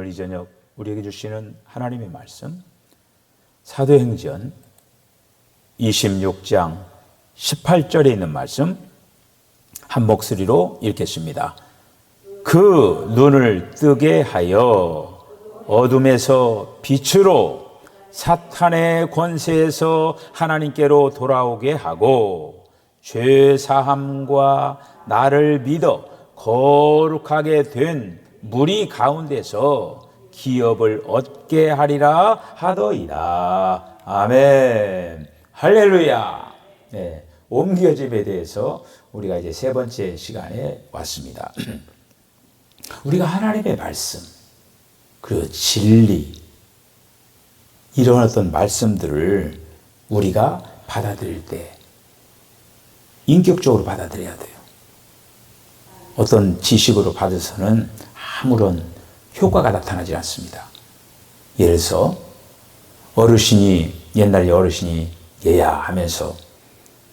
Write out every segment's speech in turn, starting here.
오늘 이 저녁 우리에게 주시는 하나님의 말씀, 사도행전 26장 18절에 있는 말씀 한 목소리로 읽겠습니다. 그 눈을 뜨게 하여 어둠에서 빛으로 사탄의 권세에서 하나님께로 돌아오게 하고 죄 사함과 나를 믿어 거룩하게 된 무리 가운데서 기업을 얻게 하리라 하더이다. 아멘. 할렐루야. 네, 옮겨짐에 대해서 우리가 이제 세 번째 시간에 왔습니다. 우리가 하나님의 말씀, 그리고 진리, 이런 어떤 말씀들을 우리가 받아들일 때 인격적으로 받아들여야 돼요. 어떤 지식으로 받아서는 아무런 효과가 나타나지 않습니다. 예를 들어서 옛날에 어르신이 얘야 하면서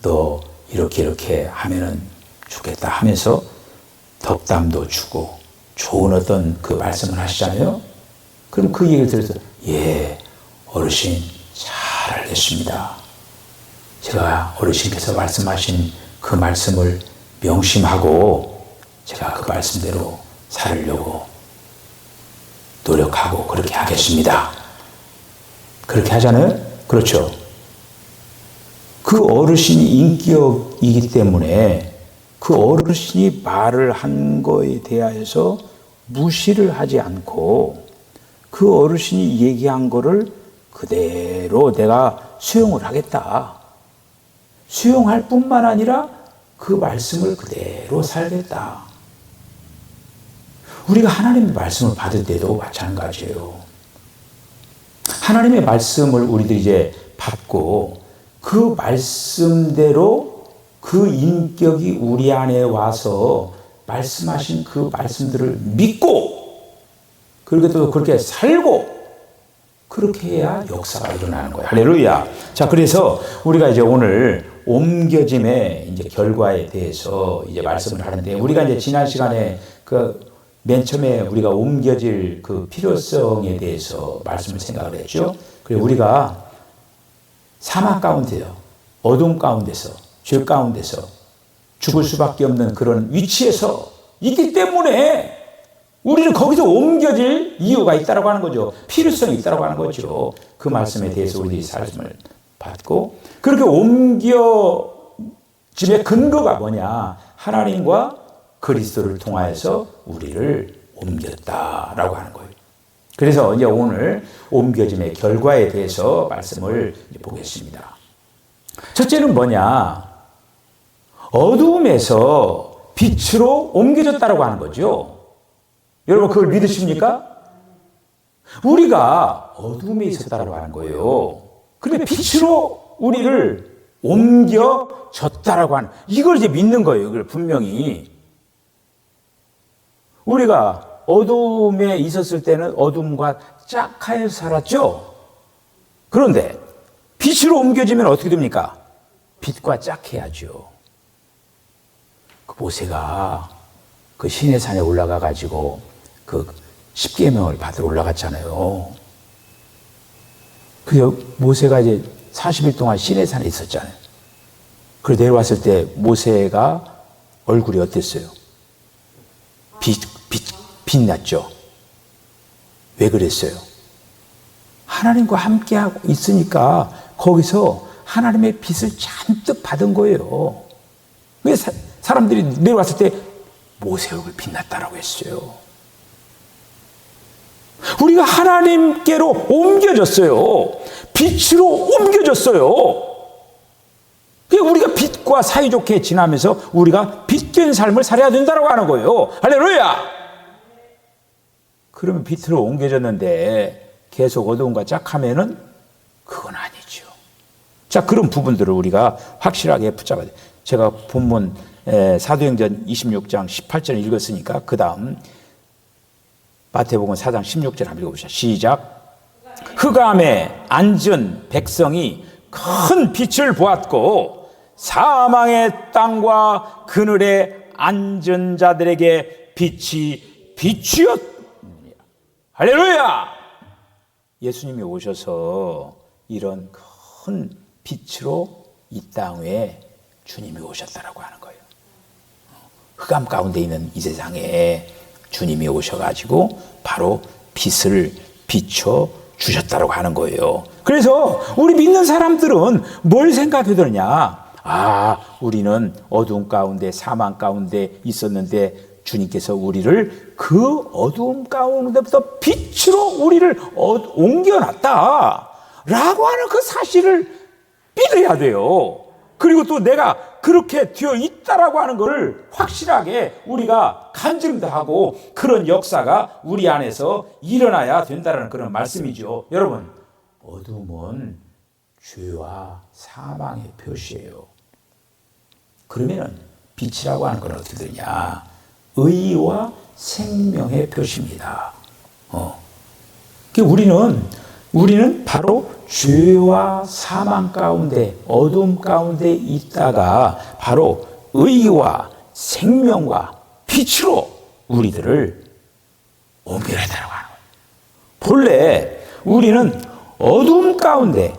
너 이렇게 하면은 좋겠다 하면서 덕담도 주고 좋은 어떤 그 말씀을 하시잖아요. 그럼 그 얘기를 들어서 예, 어르신 잘 알겠습니다. 제가 어르신께서 말씀하신 그 말씀을 명심하고 제가 그 말씀대로 살으려고 노력하고 그렇게 하겠습니다. 그렇게 하잖아요? 그렇죠. 그 어르신이 인격이기 때문에 그 어르신이 말을 한 거에 대하여서 무시를 하지 않고 그 어르신이 얘기한 거를 그대로 내가 수용을 하겠다. 수용할 뿐만 아니라 그 말씀을 그대로 살겠다. 우리가 하나님의 말씀을 받을 때도 마찬가지예요. 하나님의 말씀을 우리들이 이제 받고 그 말씀대로 그 인격이 우리 안에 와서 말씀하신 그 말씀들을 믿고 그리고 또 그렇게 살고 그렇게 해야 역사가 일어나는 거예요. 할렐루야. 자, 그래서 우리가 이제 오늘 옮겨짐의 이제 결과에 대해서 이제 말씀을 하는데 우리가 이제 지난 시간에 맨 처음에 우리가 옮겨질 그 필요성에 대해서 말씀을 생각을 했죠. 그리고 우리가 사망 가운데요, 어둠 가운데서, 죄 가운데서 죽을 수밖에 없는 그런 위치에서 있기 때문에 우리는 거기서 옮겨질 이유가 있다고 하는 거죠. 필요성이 있다고 하는 거죠. 그 말씀에 대해서 우리들이 말씀을 받고 그렇게 옮겨짐의 근거가 뭐냐? 하나님과 그리스도를 통하여서 우리를 옮겼다라고 하는 거예요. 그래서 이제 오늘 옮겨짐의 결과에 대해서 말씀을 보겠습니다. 첫째는 뭐냐? 어둠에서 빛으로 옮겨졌다라고 하는 거죠. 여러분 그걸 믿으십니까? 우리가 어둠에 있었다라고 하는 거예요. 그런데 빛으로 우리를 옮겨졌다라고 하는 이걸 이제 믿는 거예요. 이걸 분명히. 우리가 어둠에 있었을 때는 어둠과 짝하여 살았죠. 그런데 빛으로 옮겨지면 어떻게 됩니까? 빛과 짝해야죠. 그 모세가 그 시내산에 올라가 가지고 그 십계명을 받으러 올라갔잖아요. 그 모세가 이제 40일 동안 시내산에 있었잖아요. 그리고 내려왔을 때 모세가 얼굴이 어땠어요? 빛났죠. 왜 그랬어요? 하나님과 함께하고 있으니까 거기서 하나님의 빛을 잔뜩 받은 거예요. 왜 사람들이 내려왔을 때 모세 얼굴 빛났다라고 했어요. 우리가 하나님께로 옮겨졌어요. 빛으로 옮겨졌어요. 우리가 빛과 사이좋게 지나면서 우리가 빛된 삶을 살아야 된다고 하는 거예요. 할렐루야! 그러면 빛으로 옮겨졌는데 계속 어두움과 짝하면은 그건 아니죠. 자, 그런 부분들을 우리가 확실하게 붙잡아야 돼요. 제가 본문 사도행전 26장 18절 읽었으니까 그 다음 마태복음 4장 16절 한번 읽어보시죠. 시작. 흑암에 앉은 백성이 큰 빛을 보았고 사망의 땅과 그늘에 앉은 자들에게 빛이 비추었느니라. 할렐루야! 예수님이 오셔서 이런 큰 빛으로 이 땅에 주님이 오셨다라고 하는 거예요. 흑암 가운데 있는 이 세상에 주님이 오셔가지고 바로 빛을 비춰 주셨다라고 하는 거예요. 그래서 우리 믿는 사람들은 뭘 생각해 드느냐? 우리는 어두움 가운데 사망 가운데 있었는데 주님께서 우리를 그 어두움 가운데부터 빛으로 우리를 옮겨놨다 라고 하는 그 사실을 믿어야 돼요. 그리고 또 내가 그렇게 되어 있다라고 하는 것을 확실하게 우리가 간증도 하고 그런 역사가 우리 안에서 일어나야 된다는 그런 말씀이죠. 여러분, 어둠은 죄와 사망의 표시예요. 그러면 빛이라고 하는 건 어떻게 되냐? 의와 생명의 표시입니다. 우리는 바로 죄와 사망 가운데, 어둠 가운데 있다가 바로 의와 생명과 빛으로 우리들을 옮겨내다라고 하는 거예요. 본래 우리는 어둠 가운데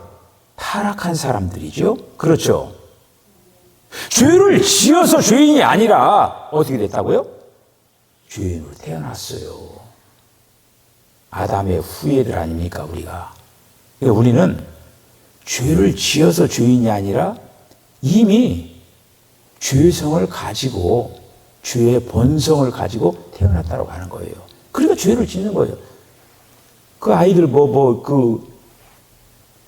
타락한 사람들이죠. 그렇죠. 죄를 지어서 죄인이 아니라 어떻게 됐다고요? 죄인으로 태어났어요. 아담의 후예들 아닙니까, 우리가? 그러니까 우리는 죄를 지어서 죄인이 아니라 이미 죄성을 가지고 죄의 본성을 가지고 태어났다고 하는 거예요. 그러니까 죄를 짓는 거예요. 그 아이들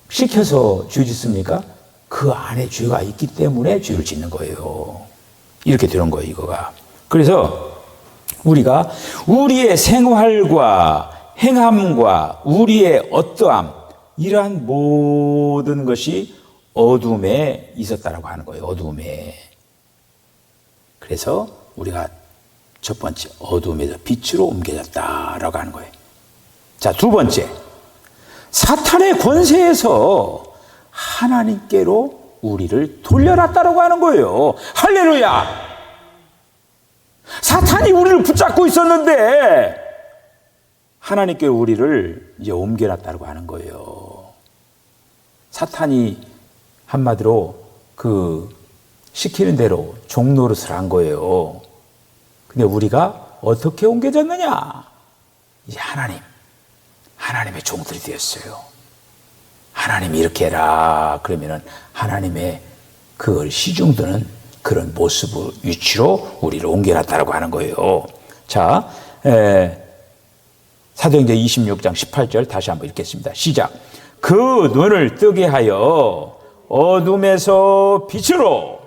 시켜서 죄 짓습니까? 그 안에 죄가 있기 때문에 죄를 짓는 거예요. 이렇게 되는 거예요, 이거가. 그래서 우리가 우리의 생활과 행함과 우리의 어떠함, 이러한 모든 것이 어둠에 있었다라고 하는 거예요. 어둠에. 그래서 우리가 첫 번째, 어둠에서 빛으로 옮겨졌다라고 하는 거예요. 자, 두 번째, 사탄의 권세에서 하나님께로 우리를 돌려놨다라고 하는 거예요. 할렐루야! 사탄이 우리를 붙잡고 있었는데 하나님께 우리를 이제 옮겨놨다고 하는 거예요. 사탄이 한마디로 시키는 대로 종노릇을 한 거예요. 근데 우리가 어떻게 옮겨졌느냐? 이제 하나님의 종들이 되었어요. 하나님이 이렇게 해라. 그러면은 하나님의 그걸 시중드는 그런 모습, 위치로 우리를 옮겨놨다고 하는 거예요. 자, 사도행전 26장 18절 다시 한번 읽겠습니다. 시작. 그 눈을 뜨게 하여 어둠에서 빛으로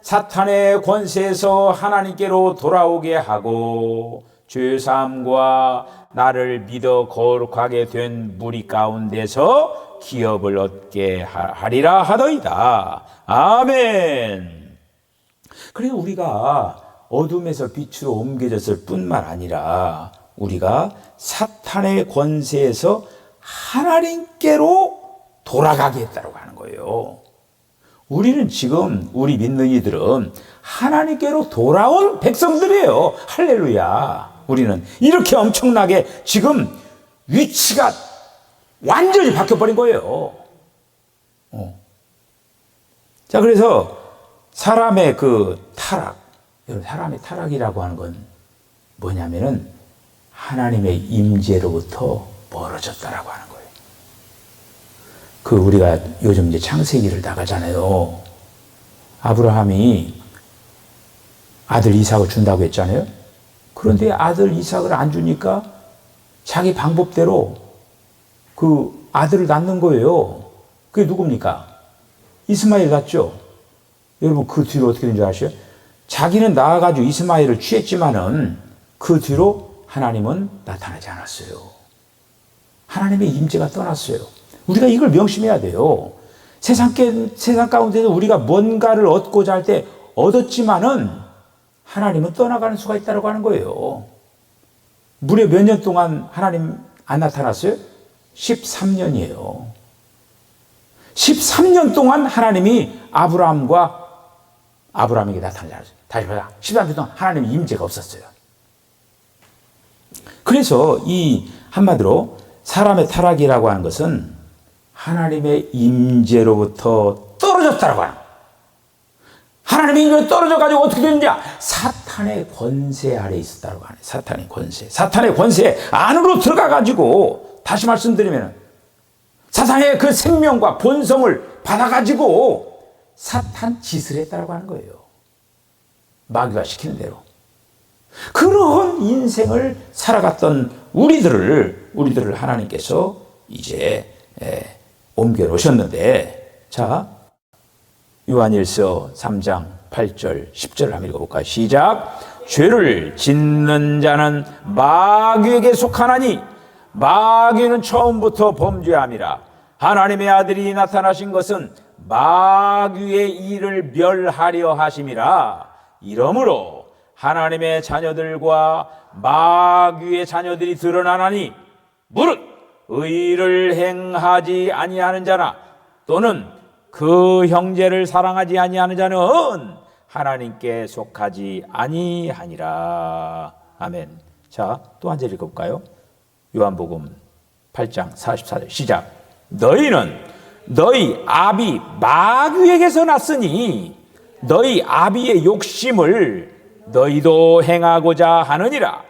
사탄의 권세에서 하나님께로 돌아오게 하고 죄사함과 나를 믿어 거룩하게 된 무리 가운데서 기업을 얻게 하리라 하더이다. 아멘. 그래서 우리가 어둠에서 빛으로 옮겨졌을 뿐만 아니라 우리가 사탄의 권세에서 하나님께로 돌아가게 했다고 하는 거예요. 우리는 지금 우리 믿는 이들은 하나님께로 돌아온 백성들이에요. 할렐루야. 우리는 이렇게 엄청나게 지금 위치가 완전히 바뀌어버린 거예요. 자, 그래서 사람의 사람의 타락이라고 하는 건 뭐냐면은 하나님의 임재로부터 멀어졌다라고 하는 거예요. 우리가 요즘 이제 창세기를 나가잖아요. 아브라함이 아들 이삭을 준다고 했잖아요. 그런데 아들 이삭을 안 주니까 자기 방법대로 그 아들을 낳는 거예요. 그게 누굽니까? 이스마엘 낳죠? 여러분, 그 뒤로 어떻게 된 줄 아시죠? 자기는 낳아가지고 이스마엘을 취했지만은 그 뒤로 하나님은 나타나지 않았어요. 하나님의 임재가 떠났어요. 우리가 이걸 명심해야 돼요. 세상 가운데서 우리가 뭔가를 얻고자 할 때 얻었지만은 하나님은 떠나가는 수가 있다고 하는 거예요. 무려 몇 년 동안 하나님 안 나타났어요? 13년이에요. 13년 동안 하나님이 아브라함에게 나타나지 않았어요. 다시 보자. 13년 동안 하나님의 임재가 없었어요. 그래서 이 한마디로 사람의 타락이라고 하는 것은 하나님의 임재로부터 떨어졌다라고 하는 거예요. 하나님의 임재로 떨어져가지고 어떻게 되느냐? 사탄의 권세 아래 있었다고 하네요. 사탄의 권세. 사탄의 권세 안으로 들어가가지고, 다시 말씀드리면, 사탄의 그 생명과 본성을 받아가지고 사탄 짓을 했다고 하는 거예요. 마귀가 시키는 대로. 그런 인생을 살아갔던 우리들을 하나님께서 이제 옮겨 놓으셨는데, 자, 요한일서 3장 8절 10절 한번 읽어볼까요? 시작. 죄를 짓는 자는 마귀에게 속하나니 마귀는 처음부터 범죄함이라. 하나님의 아들이 나타나신 것은 마귀의 일을 멸하려 하심이라. 이러므로 하나님의 자녀들과 마귀의 자녀들이 드러나나니, 무릇 의를 행하지 아니하는 자나 또는 그 형제를 사랑하지 아니하는 자는 하나님께 속하지 아니하니라. 아멘. 자, 또 한 절 읽어볼까요? 요한복음 8장 44절 시작. 너희는 너희 아비 마귀에게서 났으니 너희 아비의 욕심을 너희도 행하고자 하느니라.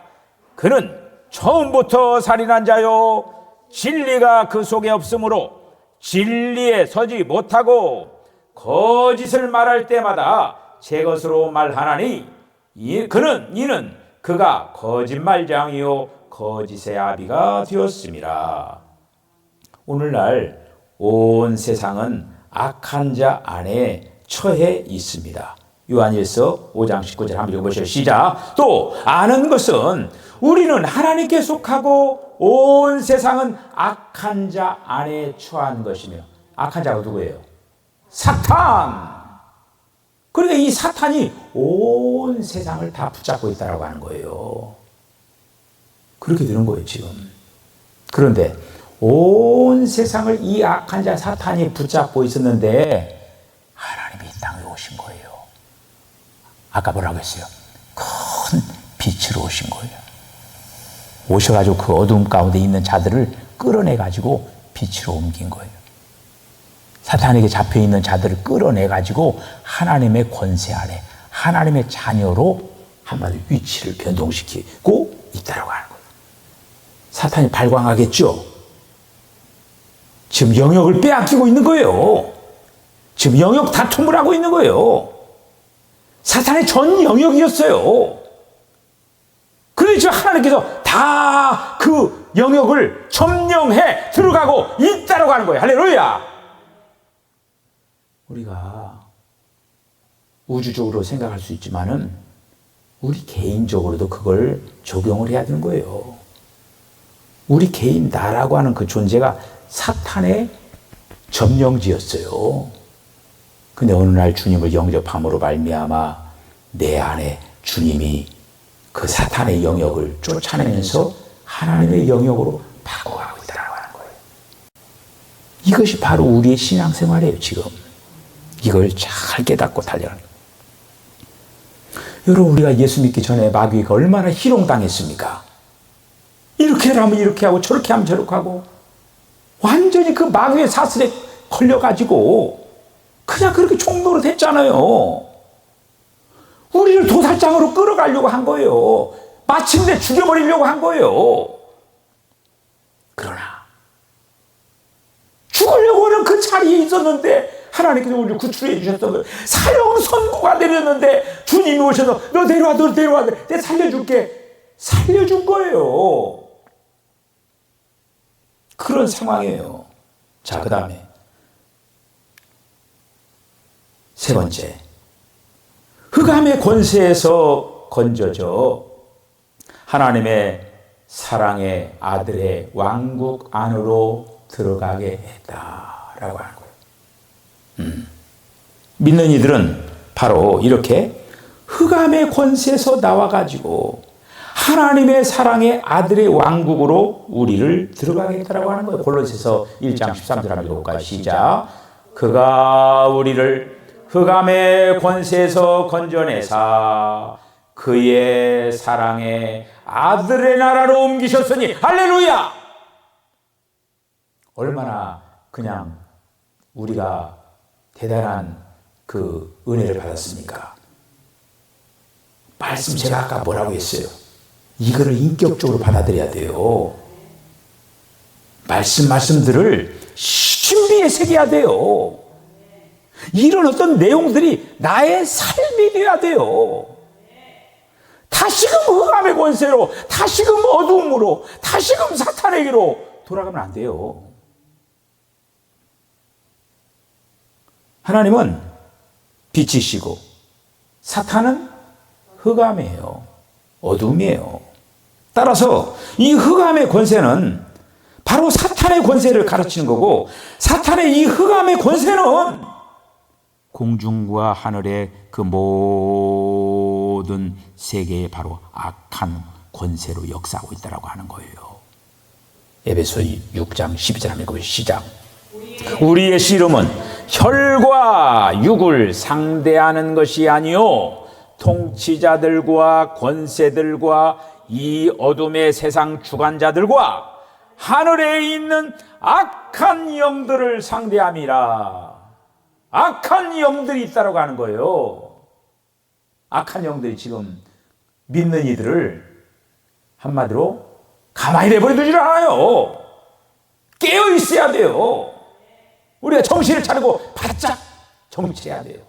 그는 처음부터 살인한 자요 진리가 그 속에 없으므로 진리에 서지 못하고 거짓을 말할 때마다 제 것으로 말하나니 이는 그가 거짓말장이요 거짓의 아비가 되었습니다. 오늘날 온 세상은 악한 자 안에 처해 있습니다. 요한일서 5장 19절 한번 읽어보시죠. 시작. 또 아는 것은 우리는 하나님께 속하고 온 세상은 악한 자 안에 처한 것이며, 악한 자가 누구예요? 사탄. 그러니까 이 사탄이 온 세상을 다 붙잡고 있다고 하는 거예요. 그렇게 되는 거예요, 지금. 그런데 온 세상을 이 악한 자 사탄이 붙잡고 있었는데 하나님이 이 땅에 오신 거예요. 아까 뭐라고 했어요? 큰 빛으로 오신 거예요. 오셔가지고 그 어두움 가운데 있는 자들을 끌어내가지고 빛으로 옮긴 거예요. 사탄에게 잡혀있는 자들을 끌어내가지고 하나님의 권세 아래 하나님의 자녀로 한마디로 위치를 변동시키고 있다고 하는 거예요. 사탄이 발광하겠죠. 지금 영역을 빼앗기고 있는 거예요. 지금 영역 다툼을 하고 있는 거예요. 사탄의 전 영역이었어요. 그런데 지금 하나님께서 다 그 영역을 점령해 들어가고 있다고 하는 거예요. 할렐루야. 우리가 우주적으로 생각할 수 있지만은 우리 개인적으로도 그걸 적용을 해야 되는 거예요. 우리 개인 나라고 하는 그 존재가 사탄의 점령지였어요. 근데 어느 날 주님을 영접함으로 말미암아 내 안에 주님이 그 사탄의 영역을 쫓아내면서 하나님의 영역으로 바꿔가고 있다고 하는 거예요. 이것이 바로 우리의 신앙생활이에요, 지금. 이걸 잘 깨닫고 달려가는 거예요. 여러분, 우리가 예수 믿기 전에 마귀가 얼마나 희롱당했습니까? 이렇게 하면 이렇게 하고 저렇게 하면 저렇게 하고 완전히 그 마귀의 사슬에 걸려가지고 그냥 그렇게 종노릇 했잖아요. 우리를 도살장으로 끌어가려고 한 거예요. 마침내 죽여버리려고 한 거예요. 그러나 죽으려고 하는 그 자리에 있었는데 하나님께서 우리를 구출해 주셨던 거예요. 사형 선고가 내렸는데 주님이 오셔서 너 내려와, 너 내려와, 내가 살려줄게. 살려준 거예요. 그런 상황이에요. 자, 그 다음에 세 번째, 흑암의 권세에서 건져져 하나님의 사랑의 아들의 왕국 안으로 들어가게 했다라고 하는 거예요. 믿는 이들은 바로 이렇게 흑암의 권세에서 나와가지고 하나님의 사랑의 아들의 왕국으로 우리를 들어가게 했다라고 하는 거예요. 골로새서 1장 13절 한번 읽어볼까요? 시작. 그가 우리를 흑암의 권세에서 건져내사 그의 사랑의 아들의 나라로 옮기셨으니 할렐루야! 얼마나 그냥 우리가 대단한 그 은혜를 받았습니까? 말씀 제가 아까 뭐라고 했어요? 이거를 인격적으로 받아들여야 돼요. 말씀들을 신비에 새겨야 돼요. 이런 어떤 내용들이 나의 삶이 되어야 돼요. 다시금 흑암의 권세로, 다시금 어두움으로, 다시금 사탄에게로 돌아가면 안 돼요. 하나님은 빛이시고 사탄은 흑암이에요. 어둠이에요. 따라서 이 흑암의 권세는 바로 사탄의 권세를 가르치는 거고, 사탄의 이 흑암의 권세는 공중과 하늘의 그 모든 세계에 바로 악한 권세로 역사하고 있다고 하는 거예요. 에베소 6장 12절 한번 읽어보시죠. 시작. 우리의 씨름은 혈과 육을 상대하는 것이 아니요 통치자들과 권세들과 이 어둠의 세상 주관자들과 하늘에 있는 악한 영들을 상대함이라. 악한 영들이 있다고 하는 거예요. 악한 영들이 지금 믿는 이들을 한마디로 가만히 내버려두질 않아요. 깨어 있어야 돼요. 우리가 정신을 차리고 바짝 정치해야 돼요.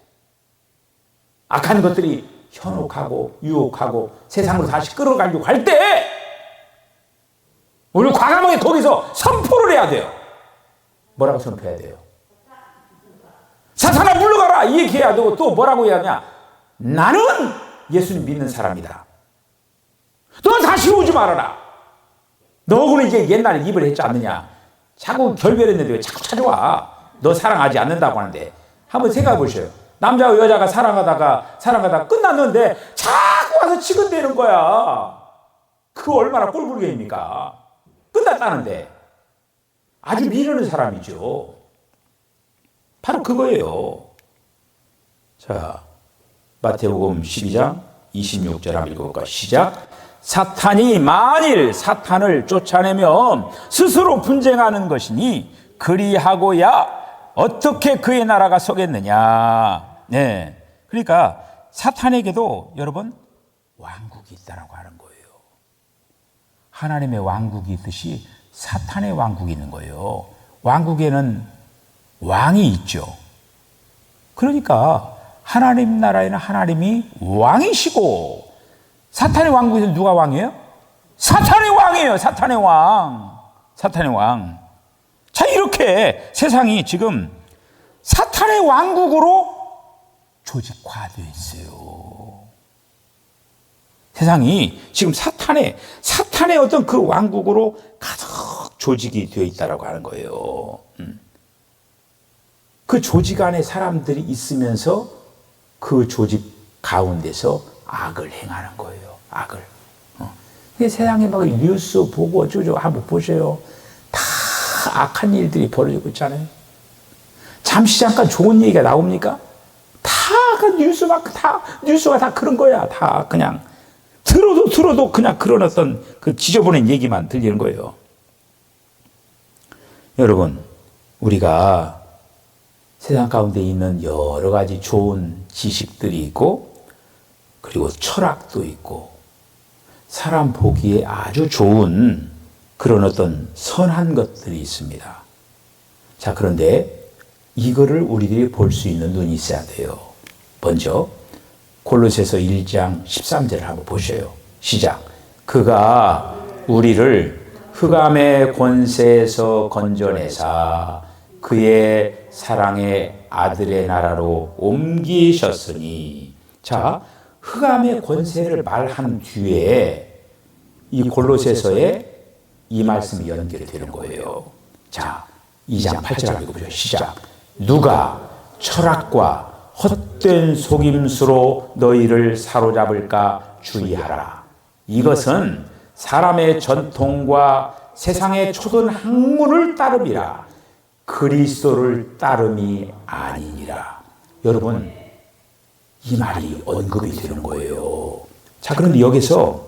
악한 것들이 현혹하고 유혹하고 세상으로 다시 끌어가려고 할 때 우리 과감하게 거기서 선포를 해야 돼요. 뭐라고 선포해야 돼요? 사탄아 물러가라 이 얘기해야 되고, 또 뭐라고 해야 하냐? 나는 예수님 믿는 사람이다. 너 다시 오지 말아라. 너구는 이제 옛날에 입을 했지 않느냐? 자꾸 결별했는데 왜 자꾸 찾아와? 너 사랑하지 않는다고 하는데. 한번 생각해 보세요. 남자와 여자가 사랑하다가 끝났는데 자꾸 와서 치근대는 거야. 그 얼마나 꼴불견입니까? 끝났다는데. 아주 미루는 사람이죠. 바로 그거예요. 자, 마태복음 12장 26절 한번 읽어볼까? 시작. 사탄이 만일 사탄을 쫓아내면 스스로 분쟁하는 것이니 그리하고야 어떻게 그의 나라가 서겠느냐. 네. 그러니까 사탄에게도 여러분 왕국이 있다라고 하는 거예요. 하나님의 왕국이 있듯이 사탄의 왕국이 있는 거예요. 왕국에는 왕이 있죠. 그러니까 하나님 나라에는 하나님이 왕이시고, 사탄의 왕국에는 누가 왕이에요? 사탄의 왕이에요. 사탄의 왕. 사탄의 왕. 자, 이렇게 세상이 지금 사탄의 왕국으로 조직화되어 있어요. 세상이 지금 사탄의 어떤 그 왕국으로 가득 조직이 되어 있다고 하는 거예요. 그 조직 안에 사람들이 있으면서 그 조직 가운데서 악을 행하는 거예요. 악을. 세상에 막 뉴스 보고 어쩌고 한번 보세요. 다 악한 일들이 벌어지고 있잖아요. 잠시 잠깐 좋은 얘기가 나옵니까? 다 그 뉴스가 다 그런 거야. 다 그냥 들어도 그냥 그런 어떤 그 지저분한 얘기만 들리는 거예요. 여러분, 우리가 세상 가운데 있는 여러 가지 좋은 지식들이 있고, 그리고 철학도 있고, 사람 보기에 아주 좋은 그런 어떤 선한 것들이 있습니다. 자, 그런데 이거를 우리들이 볼 수 있는 눈이 있어야 돼요. 먼저 골로새서 1장 13절을 한번 보셔요. 시작. 그가 우리를 흑암의 권세에서 건져내사 그의 사랑의 아들의 나라로 옮기셨으니. 자, 흑암의 권세를 말한 뒤에 이 골로새서에 이 말씀이 연결되는 거예요. 자, 2장 8절 읽어보죠. 시작. 누가 철학과 헛된 속임수로 너희를 사로잡을까 주의하라. 이것은 사람의 전통과 세상의 초든 학문을 따름이라 그리스도를 따름이 아니니라. 여러분, 이 말이 언급이 되는 거예요. 자, 그런데 여기서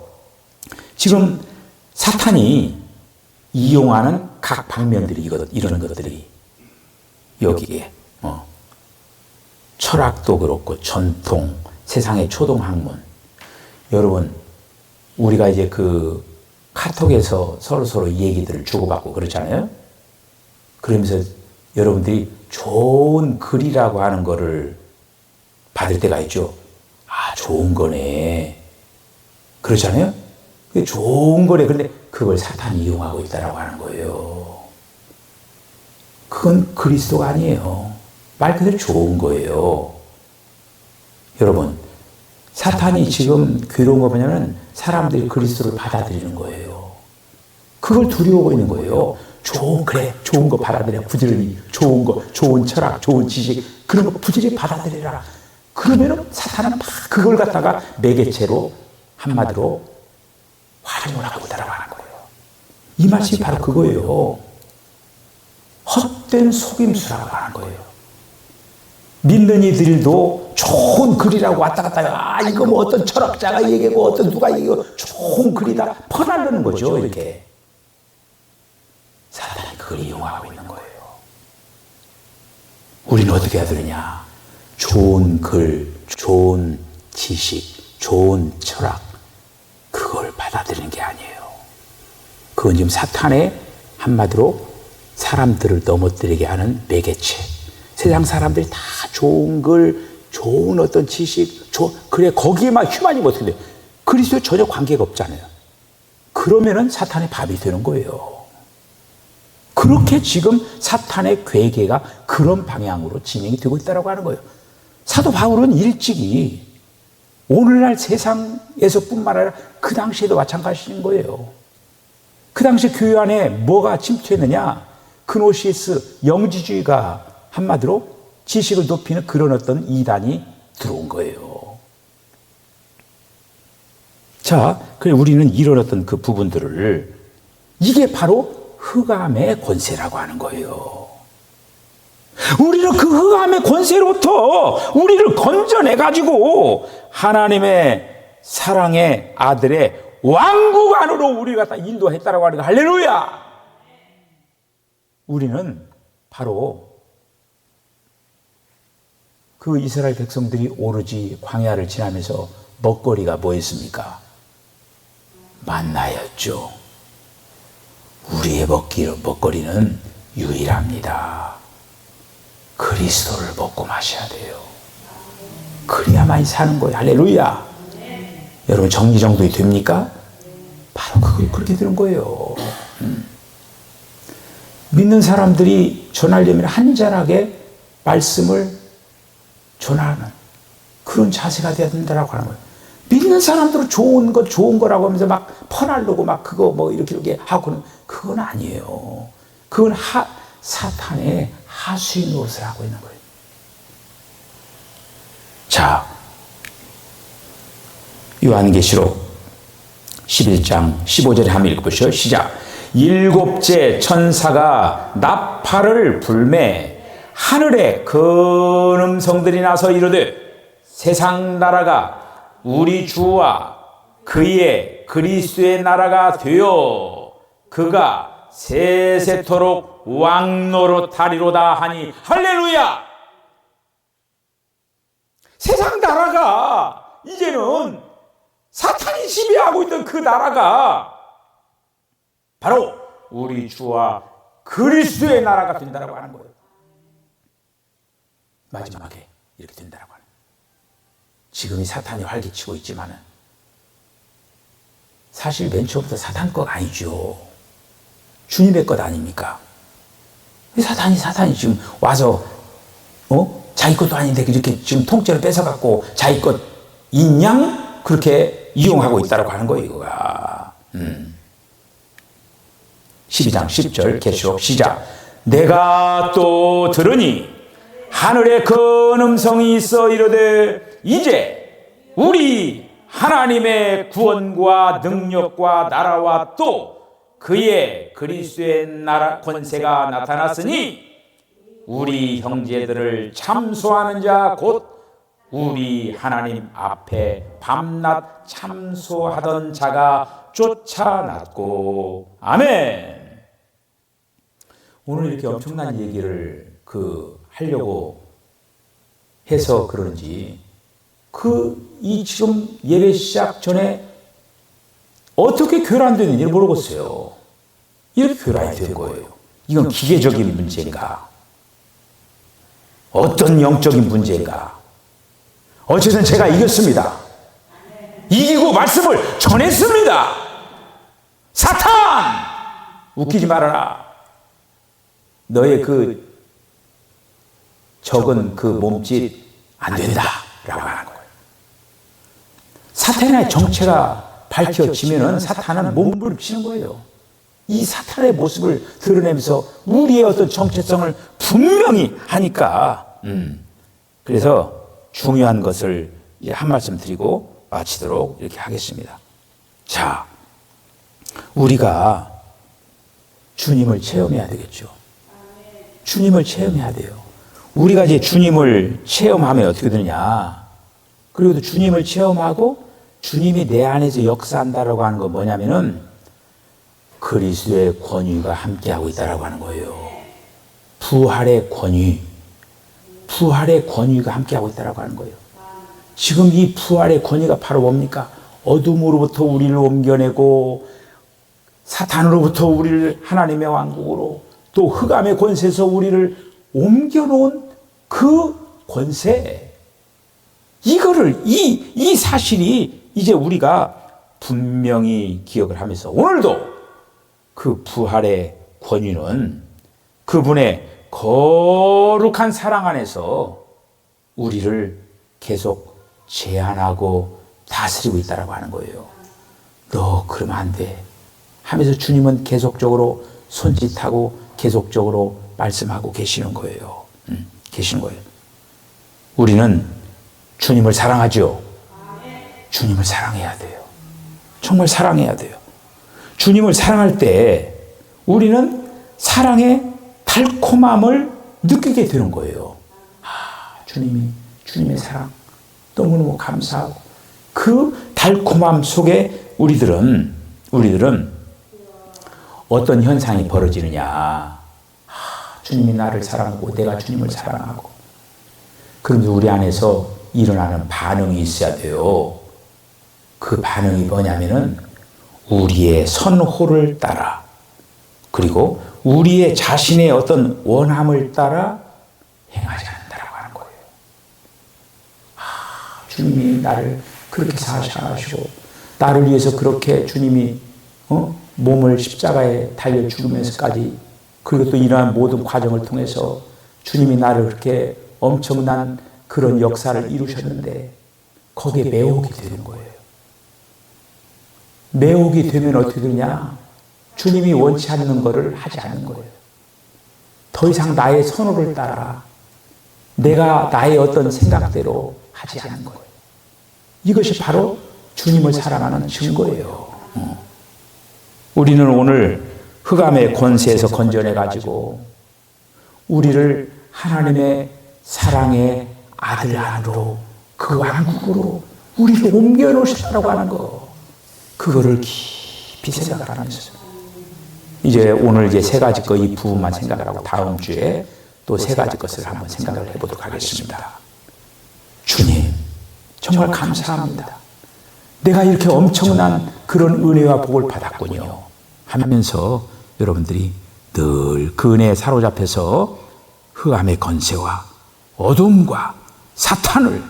지금 사탄이 이용하는 각 방면들이 이런 것들이 여기에 철학도 그렇고 전통, 세상의 초등학문. 여러분, 우리가 이제 그 카톡에서 서로 얘기들을 주고받고 그러잖아요. 그러면서 여러분들이 좋은 글이라고 하는 거를 받을 때가 있죠. 아, 좋은 거네. 그러잖아요. 그게 좋은 거래. 그런데 그걸 사탄이 이용하고 있다라고 하는 거예요. 그건 그리스도가 아니에요. 말 그대로 좋은 거예요. 여러분, 사탄이 지금 괴로운 거 뭐냐면 사람들이 그리스도를 받아들이는 거예요. 그걸 두려워하고 있는 거예요. 좋은 거 받아들여. 부지런히 좋은 거, 좋은 철학, 좋은 지식, 그런 거 부지런히 받아들여라. 그러면은 사탄은 막 그걸 갖다가 매개체로 한마디로 활용을 하고 있다라고 하는 거예요. 이 말씀이 바로 그거예요. 헛된 속임수라고 하는 거예요. 믿는 이들도 좋은 글이라고 왔다 갔다 해요. 아, 이거 뭐 어떤 철학자가 얘기하고 어떤 누가 얘기하고 좋은 글이다. 퍼나르는 거죠, 이렇게. 사탄이 그걸 이용하고 있는 거예요. 우리는 어떻게 해야 되느냐? 좋은 글, 좋은 지식, 좋은 철학, 그걸 받아들이는 게 아니에요. 그건 지금 사탄의 한마디로 사람들을 넘어뜨리게 하는 매개체. 세상 사람들이 다 좋은 글, 좋은 어떤 지식, 그래, 거기에만 휘말리면 어떻게 돼요? 그리스도에 전혀 관계가 없잖아요. 그러면은 사탄의 밥이 되는 거예요. 그렇게 지금 사탄의 괴계가 그런 방향으로 진행이 되고 있다고 하는 거예요. 사도 바울은 일찍이 오늘날 세상에서 뿐만 아니라 그 당시에도 마찬가지인 거예요. 그 당시 교회 안에 뭐가 침투했느냐? 그노시스, 영지주의가 한마디로 지식을 높이는 그런 어떤 이단이 들어온 거예요. 자, 그래 우리는 이런 어떤 그 부분들을 이게 바로 흑암의 권세라고 하는 거예요. 우리는 그 흑암의 권세로부터 우리를 건져내가지고 하나님의 사랑의 아들의 왕국 안으로 우리가 다 인도했다라고 하는 거. 할렐루야! 우리는 바로 그 이스라엘 백성들이 오로지 광야를 지나면서 먹거리가 뭐였습니까? 만나였죠. 우리의 먹거리는 유일합니다. 그리스도를 먹고 마셔야 돼요. 그래야만이 사는 거예요. 할렐루야. 여러분 정리정돈이 됩니까? 바로 그렇게 되는 거예요. 믿는 사람들이 전하려면 한잔하게 말씀을 전하는 그런 자세가 돼야 된다고 하는 거예요. 믿는 사람들은 좋은 거라고 하면서 막 퍼날르고 막 그거 뭐 이렇게 하고는 그건 아니에요. 그건 사탄의 하수인 노릇을 하고 있는 거예요. 자, 요한계시록 11장 15절에 한번 읽어보시죠. 시작. 일곱째 천사가 나팔을 불매 하늘에 큰 음성들이 나서 이르되 세상 나라가 우리 주와 그의 그리스도의 나라가 되어 그가 세세토록 왕노릇하리로다 하니 할렐루야! 세상 나라가 이제는 사탄이 지배하고 있던 그 나라가 바로 우리 주와 그리스도의 나라가 된다고 하는 거예요. 마지막에 이렇게 된다고 하는 거예요. 지금 이 사탄이 활기치고 있지만은 사실 맨 처음부터 사탄 것 아니죠. 주님의 것 아닙니까? 사탄이 지금 와서 자기 것도 아닌데 이렇게 지금 통째로 뺏어갖고 자기 것 인양 그렇게 이용하고 있다고 하는 거예요. 이거가 12장 10절 계시록 시작. 내가 또 들으니 하늘에 큰 음성이 있어 이르되 이제 우리 하나님의 구원과 능력과 나라와 또 그의 그리스도의 나라 권세가 나타났으니 우리 형제들을 참소하는 자 곧 우리 하나님 앞에 밤낮 참소하던 자가 쫓아났고. 아멘. 오늘 이렇게 엄청난 얘기를 하려고 해서 그런지 이 지금 예배 시작 전에 어떻게 교란되는지 모르겠어요. 이렇게 교란이 된 거예요. 이건 기계적인 문제인가? 어떤 영적인 문제인가? 어쨌든 제가 이겼습니다. 이기고 말씀을 전했습니다. 사탄! 웃기지 말아라. 너의 적은 몸짓 안 된다 라고 하는 거예요. 사탄의 정체가 밝혀지면은 사탄은 몸부림치는 거예요. 이 사탄의 모습을 드러내면서 우리의 어떤 정체성을 분명히 하니까 그래서 중요한 것을 한 말씀 드리고 마치도록 이렇게 하겠습니다. 자, 우리가 주님을 체험해야 되겠죠. 주님을 체험해야 돼요. 우리가 이제 주님을 체험하면 어떻게 되느냐. 그리고 주님을 체험하고 주님이 내 안에서 역사한다라고 하는 건 뭐냐면은 그리스도의 권위가 함께하고 있다라고 하는 거예요. 부활의 권위가 함께하고 있다라고 하는 거예요. 지금 이 부활의 권위가 바로 뭡니까? 어둠으로부터 우리를 옮겨내고 사탄으로부터 우리를 하나님의 왕국으로 또 흑암의 권세에서 우리를 옮겨놓은 그 권세. 이거를 이 사실이 이제 우리가 분명히 기억을 하면서 오늘도 그 부활의 권위는 그분의 거룩한 사랑 안에서 우리를 계속 제한하고 다스리고 있다라고 하는 거예요. 너 그러면 안 돼 하면서 주님은 계속적으로 손짓하고 계속적으로 말씀하고 계시는 거예요. 계시는 거예요. 우리는 주님을 사랑하죠. 주님을 사랑해야 돼요. 정말 사랑해야 돼요. 주님을 사랑할 때 우리는 사랑의 달콤함을 느끼게 되는 거예요. 주님의 사랑 너무너무 감사하고 그 달콤함 속에 우리들은 어떤 현상이 벌어지느냐. 주님이 나를 사랑하고 내가 주님을 사랑하고 그러면서 우리 안에서 일어나는 반응이 있어야 돼요. 그 반응이 뭐냐면은 우리의 선호를 따라 그리고 우리의 자신의 어떤 원함을 따라 행하지 않는다라고 하는 거예요. 주님이 나를 그렇게 사랑하시고 나를 위해서 그렇게 주님이 몸을 십자가에 달려 죽으면서까지 그리고 또 이러한 모든 과정을 통해서 주님이 나를 그렇게 엄청난 그런 역사를 이루셨는데 거기에 매혹이 되는 거예요. 매혹이 되면 어떻게 되냐? 주님이 원치 않는 것을 하지 않는 거예요. 더 이상 나의 선호를 따라 내가 나의 어떤 생각대로 하지 않는 거예요. 이것이 바로 주님을 사랑하는 증거예요. 우리는 오늘 흑암의 권세에서 건져내가지고 우리를 하나님의 사랑의 아들 안으로 그 왕국으로 우리를 옮겨놓으셨다고 하는 거. 그거를 깊이 생각하면서 이제 오늘 이제 세 가지 거 이 부분만 생각을 하고 다음 주에 또 세 가지 것을 한번 생각을 해보도록 하겠습니다. 주님 정말 감사합니다. 내가 이렇게 엄청난 그런 은혜와 복을 받았군요 하면서 여러분들이 늘 그 은혜에 사로잡혀서 흑암의 권세와 어둠과 사탄을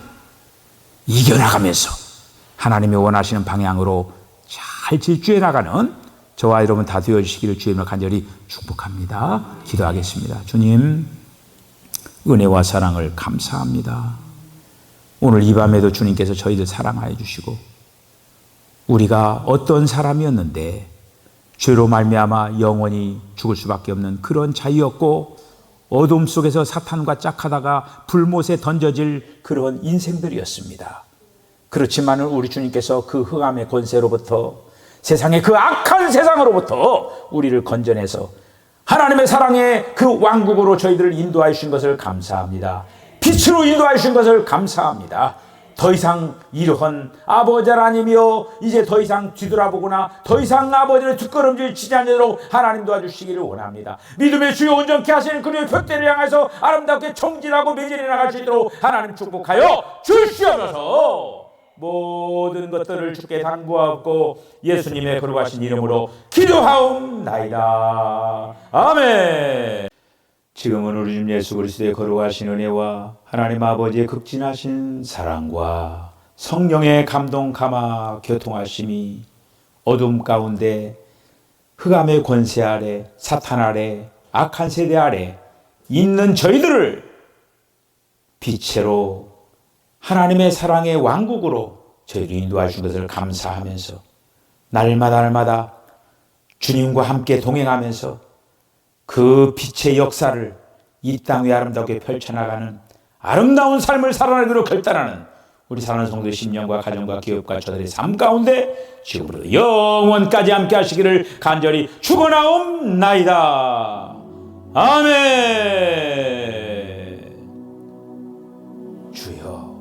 이겨나가면서 하나님이 원하시는 방향으로 잘 질주해 나가는 저와 여러분 다 되어주시기를 주님을 간절히 축복합니다. 기도하겠습니다. 주님 은혜와 사랑을 감사합니다. 오늘 이 밤에도 주님께서 저희들 사랑하여 주시고 우리가 어떤 사람이었는데 죄로 말미암아 영원히 죽을 수밖에 없는 그런 자유였고 어둠 속에서 사탄과 짝하다가 불못에 던져질 그런 인생들이었습니다. 그렇지만 우리 주님께서 그 흑암의 권세로부터 세상의 그 악한 세상으로부터 우리를 건져내서 하나님의 사랑의 그 왕국으로 저희들을 인도하여 주신 것을 감사합니다. 빛이 빛으로 인도하신 것을 감사합니다. 더 이상 이러한 아버지 하나님이여, 이제 더 이상 뒤돌아보거나 더 이상 아버지를 뒷걸음질 치지 않도록 하나님 도와주시기를 원합니다. 믿음의 주요 온전케 하시는 그의 표대를 향해서 아름답게 청진하고 매질해 나갈 수 있도록 하나님 축복하여 주시옵소서. 모든 것들을 주께 당부하고 예수님의 거룩하신 이름으로 기도하옵나이다. 아멘. 지금은 우리 주 예수 그리스도의 거룩하신 은혜와 하나님 아버지의 극진하신 사랑과 성령의 감동 감화 교통하심이 어둠 가운데 흑암의 권세 아래, 사탄 아래, 악한 세대 아래 있는 저희들을 빛으로 하나님의 사랑의 왕국으로 저희를 인도하신 것을 감사하면서 날마다 주님과 함께 동행하면서 그 빛의 역사를 이 땅 위에 아름답게 펼쳐나가는 아름다운 삶을 살아내기로 결단하는 우리 사랑하는 성도의 심령과 가정과 기업과 저들의 삶 가운데 지금부터 영원까지 함께 하시기를 간절히 축원하옵나이다. 아멘. 주여